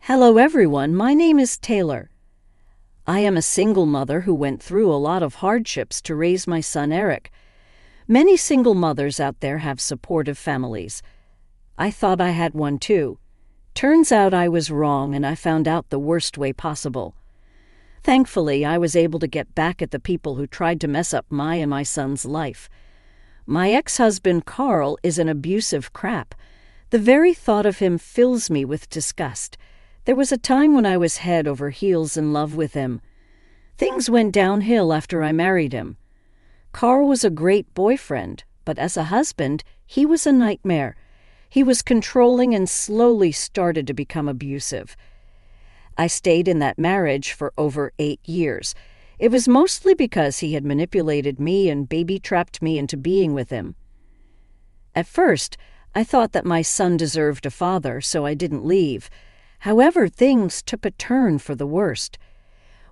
Hello everyone, my name is Taylor. I am a single mother who went through a lot of hardships to raise my son Eric. Many single mothers out there have supportive families. I thought I had one too. Turns out I was wrong and I found out the worst way possible. Thankfully, I was able to get back at the people who tried to mess up my and my son's life. My ex-husband Carl is an abusive crap. The very thought of him fills me with disgust. There was a time when I was head over heels in love with him. Things went downhill after I married him. Carl was a great boyfriend, but as a husband, he was a nightmare. He was controlling and slowly started to become abusive. I stayed in that marriage for over 8 years. It was mostly because he had manipulated me and baby-trapped me into being with him. At first, I thought that my son deserved a father, so I didn't leave. However, things took a turn for the worst.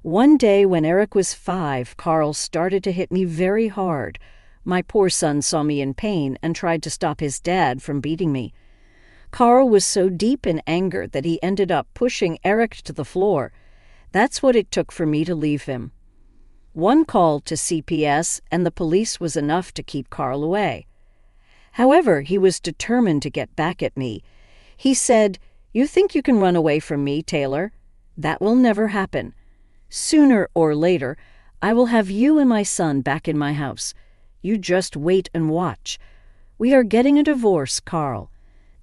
One day when Eric was 5, Carl started to hit me very hard. My poor son saw me in pain and tried to stop his dad from beating me. Carl was so deep in anger that he ended up pushing Eric to the floor. That's what it took for me to leave him. One call to CPS and the police was enough to keep Carl away. However, he was determined to get back at me. He said, "You think you can run away from me, Taylor? That will never happen. Sooner or later, I will have you and my son back in my house. You just wait and watch. We are getting a divorce, Carl.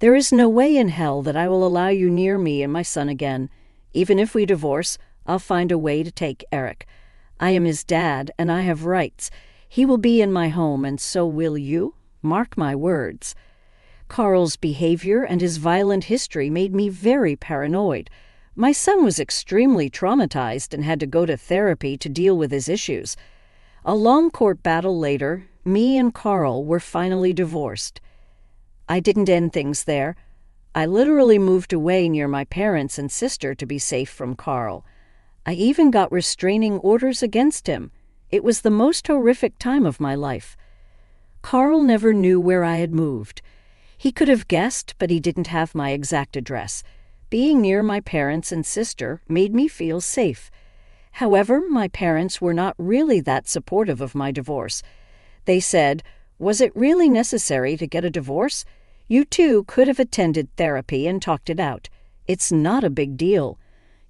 There is no way in hell that I will allow you near me and my son again. Even if we divorce, I'll find a way to take Eric. I am his dad, and I have rights. He will be in my home, and so will you. Mark my words." Carl's behavior and his violent history made me very paranoid. My son was extremely traumatized and had to go to therapy to deal with his issues. A long court battle later, me and Carl were finally divorced. I didn't end things there. I literally moved away near my parents and sister to be safe from Carl. I even got restraining orders against him. It was the most horrific time of my life. Carl never knew where I had moved. He could have guessed, but he didn't have my exact address. Being near my parents and sister made me feel safe. However, my parents were not really that supportive of my divorce. They said, "Was it really necessary to get a divorce? You two could have attended therapy and talked it out. It's not a big deal.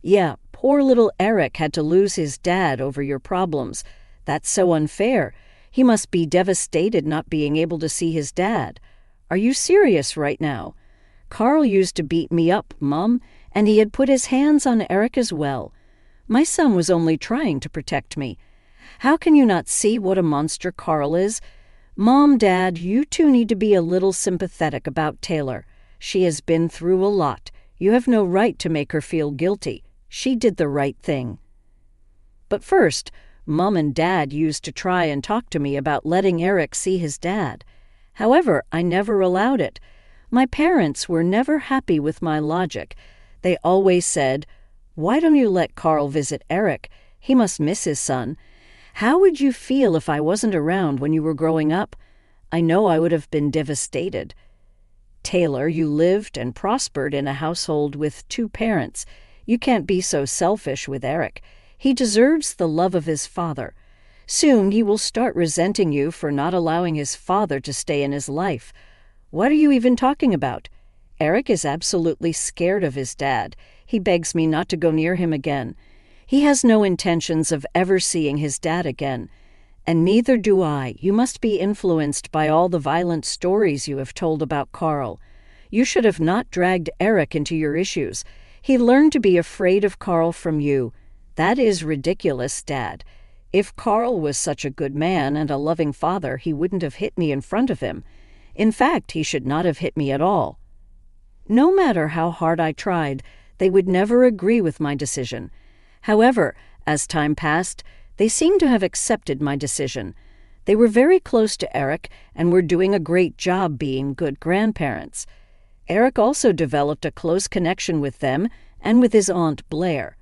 Yeah, poor little Eric had to lose his dad over your problems. That's so unfair. He must be devastated not being able to see his dad. Are you serious right now? Carl used to beat me up, Mom, and he had put his hands on Eric as well. My son was only trying to protect me. How can you not see what a monster Carl is? Mom, Dad, you two need to be a little sympathetic about Taylor. She has been through a lot. You have no right to make her feel guilty. She did the right thing." But first, Mom and Dad used to try and talk to me about letting Eric see his dad. However, I never allowed it. My parents were never happy with my logic. They always said, "Why don't you let Carl visit Eric? He must miss his son. How would you feel if I wasn't around when you were growing up?" I know I would have been devastated. "Taylor, you lived and prospered in a household with 2 parents. You can't be so selfish with Eric. He deserves the love of his father. Soon he will start resenting you for not allowing his father to stay in his life. What are you even talking about? Eric is absolutely scared of his dad. He begs me not to go near him again. He has no intentions of ever seeing his dad again. And neither do I. You must be influenced by all the violent stories you have told about Carl. You should have not dragged Eric into your issues. He learned to be afraid of Carl from you. That is ridiculous, Dad. If Carl was such a good man and a loving father, he wouldn't have hit me in front of him. In fact, he should not have hit me at all." No matter how hard I tried, they would never agree with my decision. However, as time passed, they seemed to have accepted my decision. They were very close to Eric and were doing a great job being good grandparents. Eric also developed a close connection with them and with his Aunt Blair.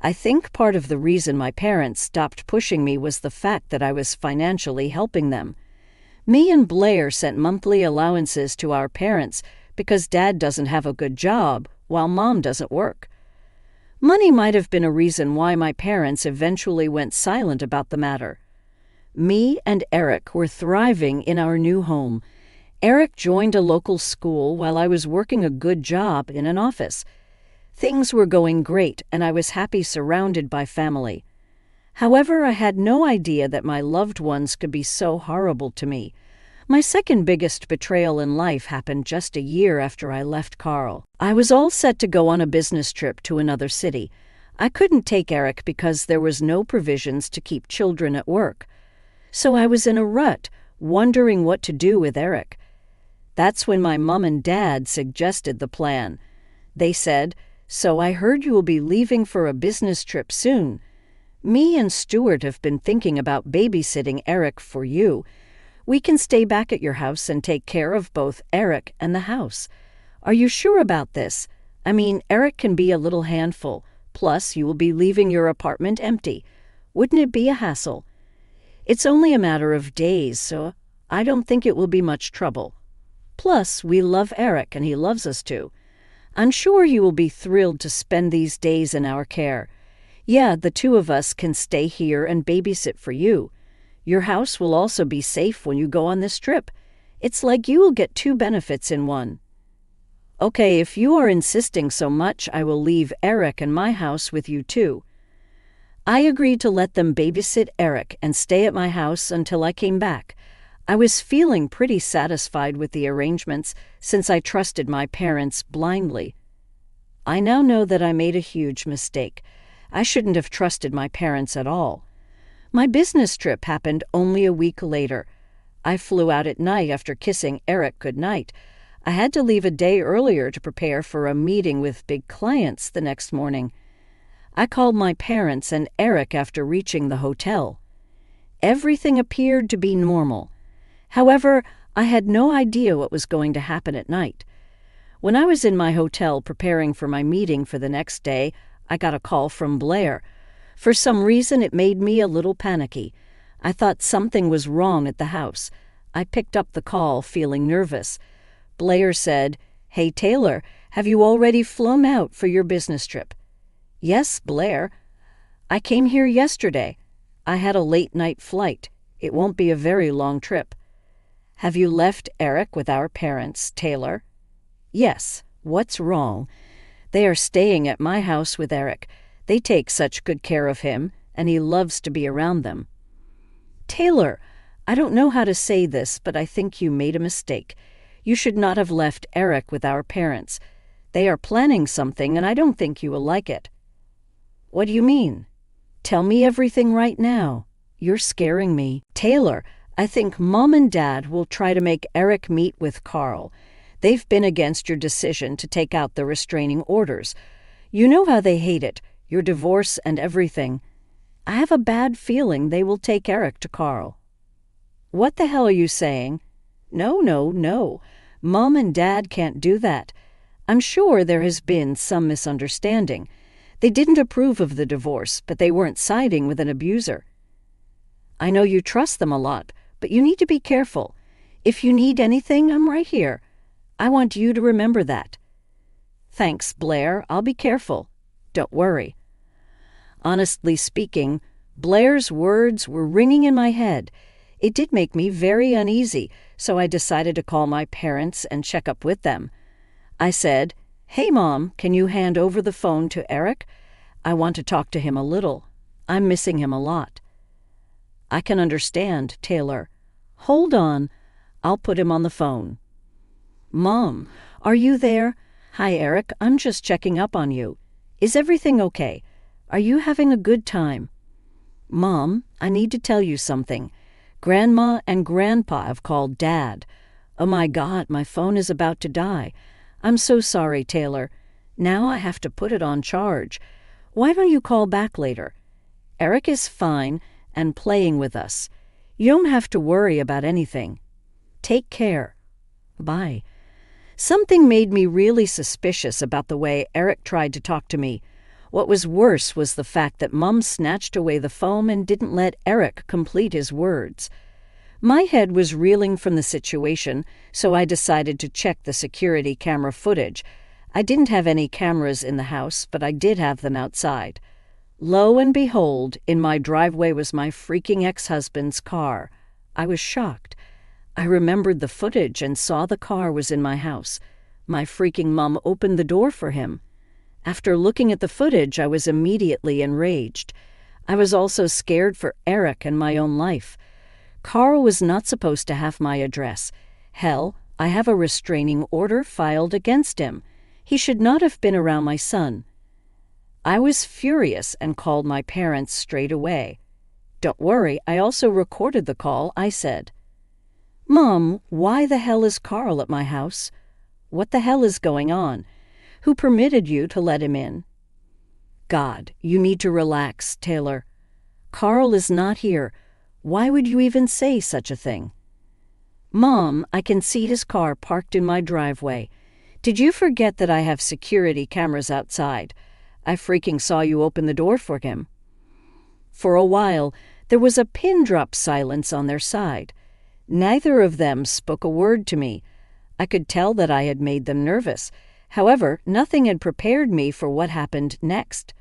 I think part of the reason my parents stopped pushing me was the fact that I was financially helping them. Me and Blair sent monthly allowances to our parents because Dad doesn't have a good job while Mom doesn't work. Money might have been a reason why my parents eventually went silent about the matter. Me and Eric were thriving in our new home. Eric joined a local school while I was working a good job in an office. Things were going great, and I was happy surrounded by family. However, I had no idea that my loved ones could be so horrible to me. My second biggest betrayal in life happened just a year after I left Carl. I was all set to go on a business trip to another city. I couldn't take Eric because there was no provisions to keep children at work. So I was in a rut, wondering what to do with Eric. That's when my mom and dad suggested the plan. They said, "So I heard you will be leaving for a business trip soon. Me and Stuart have been thinking about babysitting Eric for you. We can stay back at your house and take care of both Eric and the house. Are you sure about this? I mean, Eric can be a little handful. Plus, you will be leaving your apartment empty. Wouldn't it be a hassle? It's only a matter of days, so I don't think it will be much trouble. Plus, we love Eric and he loves us too. I'm sure you will be thrilled to spend these days in our care. Yeah, the two of us can stay here and babysit for you. Your house will also be safe when you go on this trip. It's like you will get two benefits in one." "Okay, if you are insisting so much, I will leave Eric and my house with you too." I agreed to let them babysit Eric and stay at my house until I came back. I was feeling pretty satisfied with the arrangements since I trusted my parents blindly. I now know that I made a huge mistake. I shouldn't have trusted my parents at all. My business trip happened only a week later. I flew out at night after kissing Eric goodnight. I had to leave a day earlier to prepare for a meeting with big clients the next morning. I called my parents and Eric after reaching the hotel. Everything appeared to be normal. However, I had no idea what was going to happen at night. When I was in my hotel preparing for my meeting for the next day, I got a call from Blair. For some reason, it made me a little panicky. I thought something was wrong at the house. I picked up the call, feeling nervous. Blair said, "Hey, Taylor, have you already flown out for your business trip?" "Yes, Blair. I came here yesterday. I had a late-night flight. It won't be a very long trip." "Have you left Eric with our parents, Taylor?" "Yes. What's wrong?" "They are staying at my house with Eric. They take such good care of him, and he loves to be around them." "Taylor, I don't know how to say this, but I think you made a mistake. You should not have left Eric with our parents. They are planning something, and I don't think you will like it." "What do you mean? Tell me everything right now. You're scaring me." "Taylor, I think Mom and Dad will try to make Eric meet with Carl. They've been against your decision to take out the restraining orders. You know how they hate it, your divorce and everything. I have a bad feeling they will take Eric to Carl." "What the hell are you saying?" No. Mom and Dad can't do that. I'm sure there has been some misunderstanding. They didn't approve of the divorce, but they weren't siding with an abuser." "I know you trust them a lot, but you need to be careful. If you need anything, I'm right here. I want you to remember that." "Thanks, Blair. I'll be careful. Don't worry." Honestly speaking, Blair's words were ringing in my head. It did make me very uneasy, so I decided to call my parents and check up with them. I said, "Hey, Mom, can you hand over the phone to Eric? I want to talk to him a little. I'm missing him a lot." "I can understand, Taylor. Hold on. I'll put him on the phone." "Mom, are you there? Hi, Eric. I'm just checking up on you. Is everything okay? Are you having a good time?" "Mom, I need to tell you something. Grandma and Grandpa have called Dad. Oh my God, my phone is about to die. I'm so sorry, Taylor. Now I have to put it on charge. Why don't you call back later? Eric is fine and playing with us. You don't have to worry about anything. Take care. Bye." Something made me really suspicious about the way Eric tried to talk to me. What was worse was the fact that Mom snatched away the phone and didn't let Eric complete his words. My head was reeling from the situation, so I decided to check the security camera footage. I didn't have any cameras in the house, but I did have them outside. Lo and behold, in my driveway was my freaking ex-husband's car. I was shocked. I remembered the footage and saw the car was in my house. My freaking mom opened the door for him. After looking at the footage, I was immediately enraged. I was also scared for Eric and my own life. Carl was not supposed to have my address. Hell, I have a restraining order filed against him. He should not have been around my son. I was furious and called my parents straight away. Don't worry, I also recorded the call. I said, "Mom, why the hell is Carl at my house? What the hell is going on? Who permitted you to let him in?" God, you need to relax, Taylor. Carl is not here. Why would you even say such a thing? Mom, I can see his car parked in my driveway. Did you forget that I have security cameras outside? I freaking saw you open the door for him. For a while, there was a pin-drop silence on their side. Neither of them spoke a word to me. I could tell that I had made them nervous. However, nothing had prepared me for what happened next.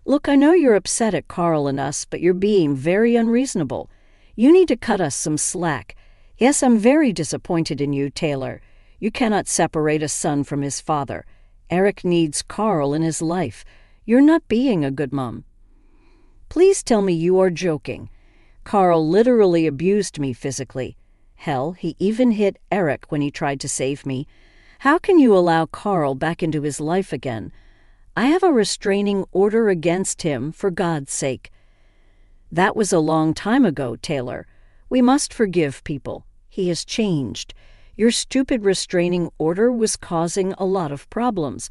Look, I know you're upset at Carl and us, but you're being very unreasonable. You need to cut us some slack. Yes, I'm very disappointed in you, Taylor. You cannot separate a son from his father. Eric needs Carl in his life. You're not being a good mom. Please tell me you are joking. Carl literally abused me physically. Hell, he even hit Eric when he tried to save me. How can you allow Carl back into his life again? I have a restraining order against him, for God's sake. That was a long time ago, Taylor. We must forgive people. He has changed. Your stupid restraining order was causing a lot of problems.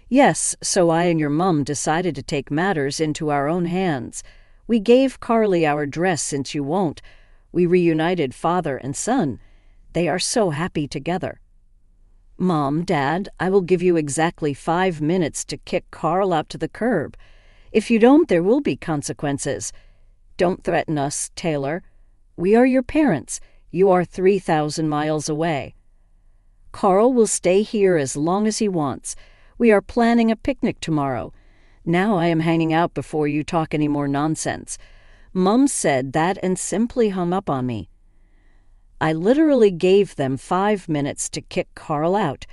Yes, so I and your mom decided to take matters into our own hands. We gave Carly our address since you won't. We reunited father and son. They are so happy together. Mom, Dad, I will give you exactly 5 minutes to kick Carl out to the curb. If you don't, there will be consequences. Don't threaten us, Taylor. We are your parents. You are 3,000 miles away. Carl will stay here as long as he wants. We are planning a picnic tomorrow. Now I am hanging out before you talk any more nonsense. Mom said that and simply hung up on me. I literally gave them 5 minutes to kick Carl out.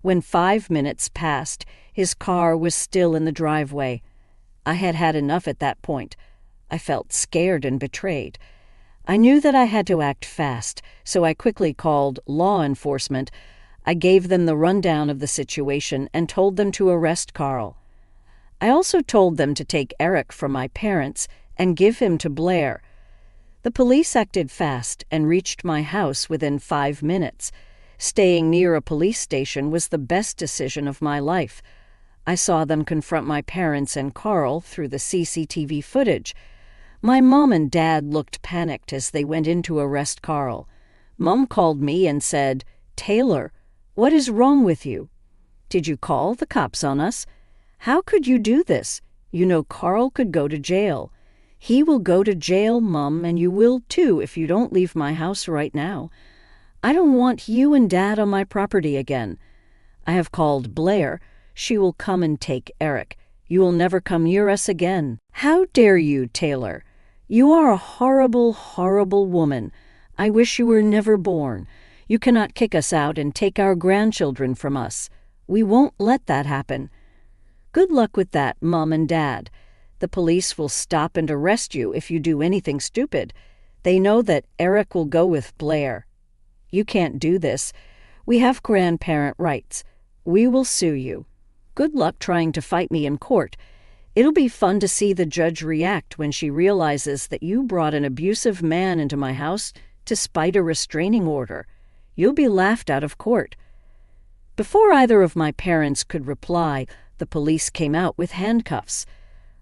When 5 minutes passed, his car was still in the driveway. I had had enough at that point. I felt scared and betrayed. I knew that I had to act fast, so I quickly called law enforcement. I gave them the rundown of the situation and told them to arrest Carl. I also told them to take Eric from my parents and give him to Blair. The police acted fast and reached my house within 5 minutes. Staying near a police station was the best decision of my life. I saw them confront my parents and Carl through the CCTV footage. My mom and dad looked panicked as they went in to arrest Carl. Mom called me and said, "Taylor, what is wrong with you? Did you call the cops on us? How could you do this? You know Carl could go to jail. He will go to jail, Mom, and you will too if you don't leave my house right now. I don't want you and Dad on my property again. I have called Blair. She will come and take Eric. You will never come near us again." How dare you, Taylor? You are a horrible, horrible woman. I wish you were never born. You cannot kick us out and take our grandchildren from us. We won't let that happen. Good luck with that, Mom and Dad. The police will stop and arrest you if you do anything stupid. They know that Eric will go with Blair. You can't do this. We have grandparent rights. We will sue you. Good luck trying to fight me in court. It'll be fun to see the judge react when she realizes that you brought an abusive man into my house to spite a restraining order. You'll be laughed out of court. Before either of my parents could reply, the police came out with handcuffs.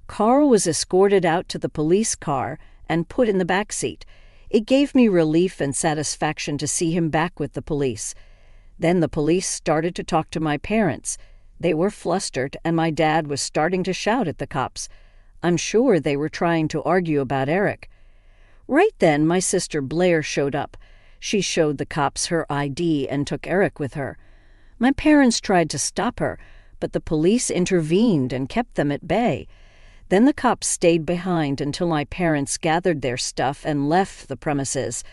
Carl was escorted out to the police car and put in the back seat. It gave me relief and satisfaction to see him back with the police. Then the police started to talk to my parents. They were flustered, and my dad was starting to shout at the cops. I'm sure they were trying to argue about Eric. Right then, my sister Blair showed up. She showed the cops her ID and took Eric with her. My parents tried to stop her, but the police intervened and kept them at bay. Then the cops stayed behind until my parents gathered their stuff and left the premises.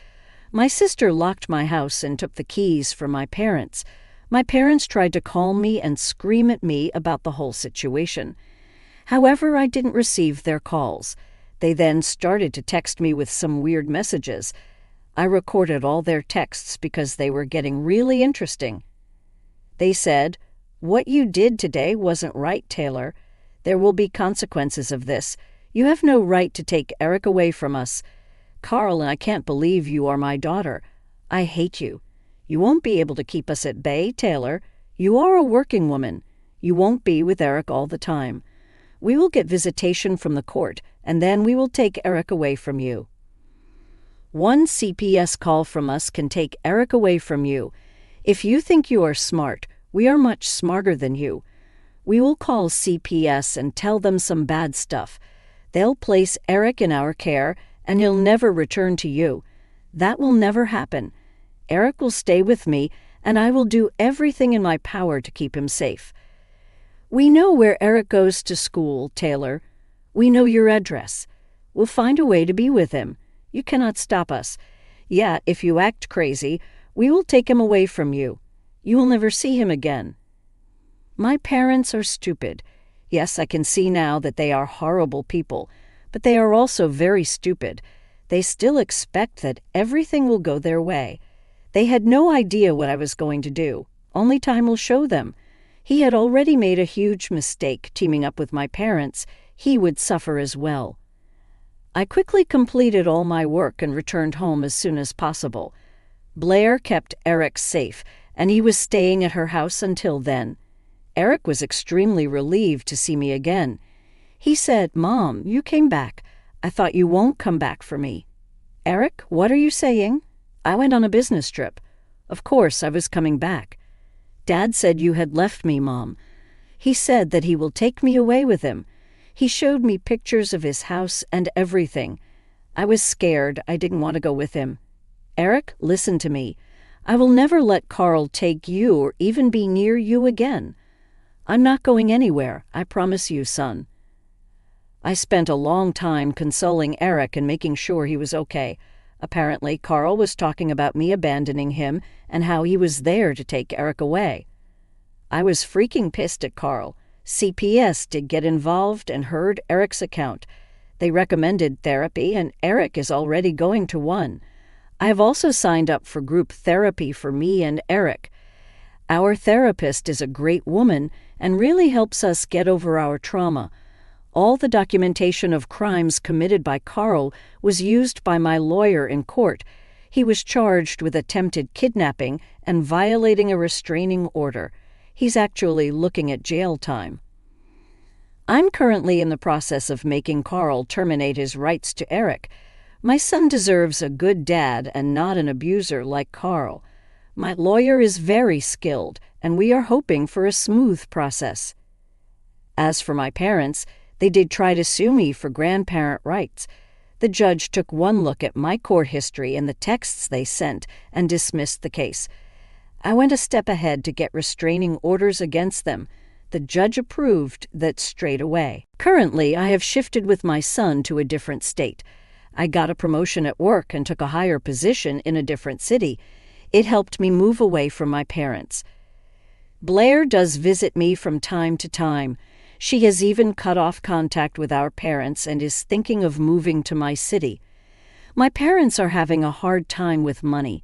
My sister locked my house and took the keys from my parents. My parents tried to call me and scream at me about the whole situation. However, I didn't receive their calls. They then started to text me with some weird messages. I recorded all their texts because they were getting really interesting. They said, "What you did today wasn't right, Taylor. There will be consequences of this. You have no right to take Eric away from us. Carl and I can't believe you are my daughter. I hate you. You won't be able to keep us at bay, Taylor. You are a working woman. You won't be with Eric all the time. We will get visitation from the court, and then we will take Eric away from you. One CPS call from us can take Eric away from you. If you think you are smart, we are much smarter than you. We will call CPS and tell them some bad stuff. They'll place Eric in our care, and he'll never return to you. That will never happen. Eric will stay with me, and I will do everything in my power to keep him safe. We know where Eric goes to school, Taylor. We know your address. We'll find a way to be with him. You cannot stop us. Yeah, if you act crazy, we will take him away from you. You will never see him again." My parents are stupid. Yes, I can see now that they are horrible people, but they are also very stupid. They still expect that everything will go their way. They had no idea what I was going to do. Only time will show them. He had already made a huge mistake teaming up with my parents. He would suffer as well. I quickly completed all my work and returned home as soon as possible. Blair kept Eric safe, and he was staying at her house until then. Eric was extremely relieved to see me again. He said, "Mom, you came back. I thought you won't come back for me." "Eric, what are you saying?" "I went on a business trip. Of course, I was coming back." "Dad said you had left me, Mom. He said that he will take me away with him. He showed me pictures of his house and everything. I was scared. I didn't want to go with him." "Eric, listen to me. I will never let Carl take you or even be near you again. I'm not going anywhere, I promise you, son." I spent a long time consoling Eric and making sure he was okay. Apparently, Carl was talking about me abandoning him and how he was there to take Eric away. I was freaking pissed at Carl. CPS did get involved and heard Eric's account. They recommended therapy, and Eric is already going to one. I have also signed up for group therapy for me and Eric. Our therapist is a great woman and really helps us get over our trauma. All the documentation of crimes committed by Carl was used by my lawyer in court. He was charged with attempted kidnapping and violating a restraining order. He's actually looking at jail time. I'm currently in the process of making Carl terminate his rights to Eric. My son deserves a good dad and not an abuser like Carl. My lawyer is very skilled, and we are hoping for a smooth process. As for my parents, they did try to sue me for grandparent rights. The judge took one look at my court history and the texts they sent and dismissed the case. I went a step ahead to get restraining orders against them. The judge approved that straight away. Currently, I have shifted with my son to a different state. I got a promotion at work and took a higher position in a different city. It helped me move away from my parents. Blair does visit me from time to time. She has even cut off contact with our parents and is thinking of moving to my city. My parents are having a hard time with money.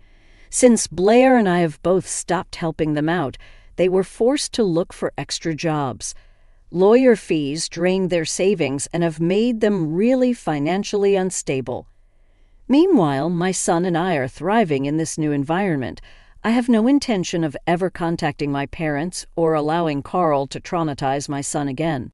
Since Blair and I have both stopped helping them out, they were forced to look for extra jobs. Lawyer fees drained their savings and have made them really financially unstable. Meanwhile, my son and I are thriving in this new environment. I have no intention of ever contacting my parents or allowing Carl to traumatize my son again.